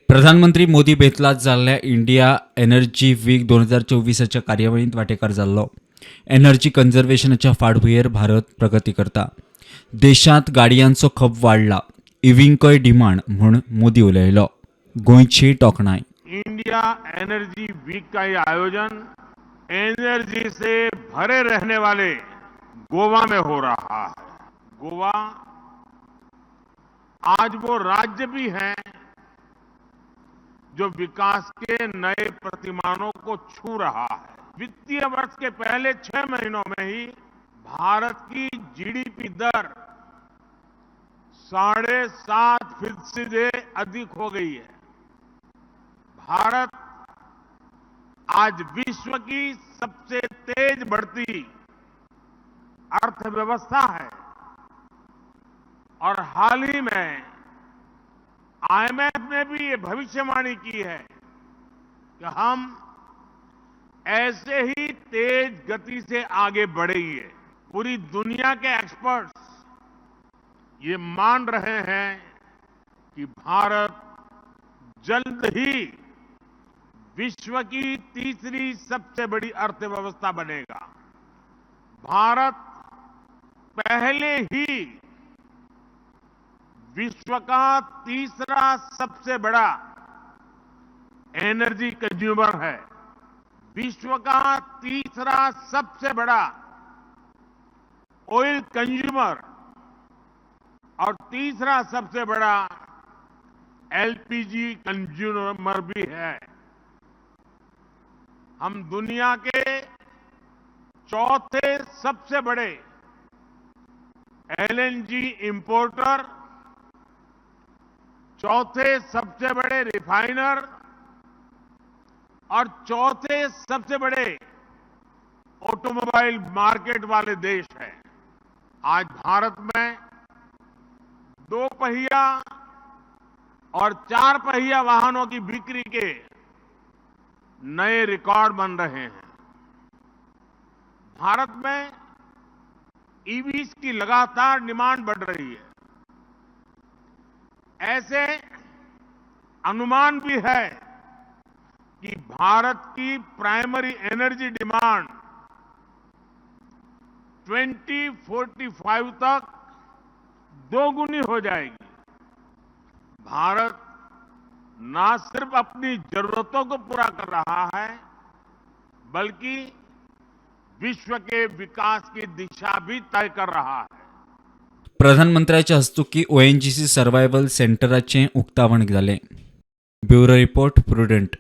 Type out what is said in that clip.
प्रधानमंत्री मोदी बेतलात जाल्ल्या India energy week 2024च्या कार्यावळींत वांटेकार जाल्लो. एनर्जी कन्झर्वेशनाच्या फाटभुंयेर भारत प्रगती करता. देशांत गाडयांचो खप वाडला. इव्हींकय डिमांड म्हूण मोदी उलयलो. गोंयची तोखणाय. इंडिया एनर्जी वीक का ये आयोजन एनर्जी से भरे रहने वाले गोवा में हो रहा है। गोवा आज वो राज्य भी है जो विकास के नए प्रतिमानों को छू रहा है। वित्तीय वर्ष के पहले 6 महीनों में ही भारत की जीडीपी दर 7.5% से अधिक हो गई है। भारत आज विश्व की सबसे तेज बढ़ती अर्थव्यवस्था है और हाल ही में आईएमएफ ने भी ये भविष्यवाणी की है कि हम ऐसे ही तेज गति से आगे बढ़ेंगे। पूरी दुनिया के एक्सपर्ट्स ये मान रहे हैं कि भारत जल्द ही विश्व की तीसरी सबसे बड़ी अर्थव्यवस्था बनेगा। भारत पहले ही विश्व का तीसरा सबसे बड़ा एनर्जी कंज्यूमर है। विश्व का तीसरा सबसे बड़ा ऑयल कंज्यूमर और तीसरा सबसे बड़ा एलपीजी कंज्यूमर भी है। हम दुनिया के चौथे सबसे बड़े एलएनजी इंपोर्टर, चौथे सबसे बड़े रिफाइनर और चौथे सबसे बड़े ऑटोमोबाइल मार्केट वाले देश हैं। आज भारत में 2 पहिया और 4 पहिया वाहनों की बिक्री के नए रिकॉर्ड बन रहे हैं। भारत में ईवीज की लगातार डिमांड बढ़ रही है। ऐसे अनुमान भी है कि भारत की प्राइमरी एनर्जी डिमांड 2045 तक 2 गुनी हो जाएगी। भारत न सिर्फ अपनी जरूरतों को पूरा कर रहा है बल्कि विश्व के विकास की दिशा भी तय कर रहा है। प्रधानमंत्र्याच्या हस्तुकी ओएनजीसी सर्व्हायवल सेंटराचें उक्तावण जालें. Bureau report prudent.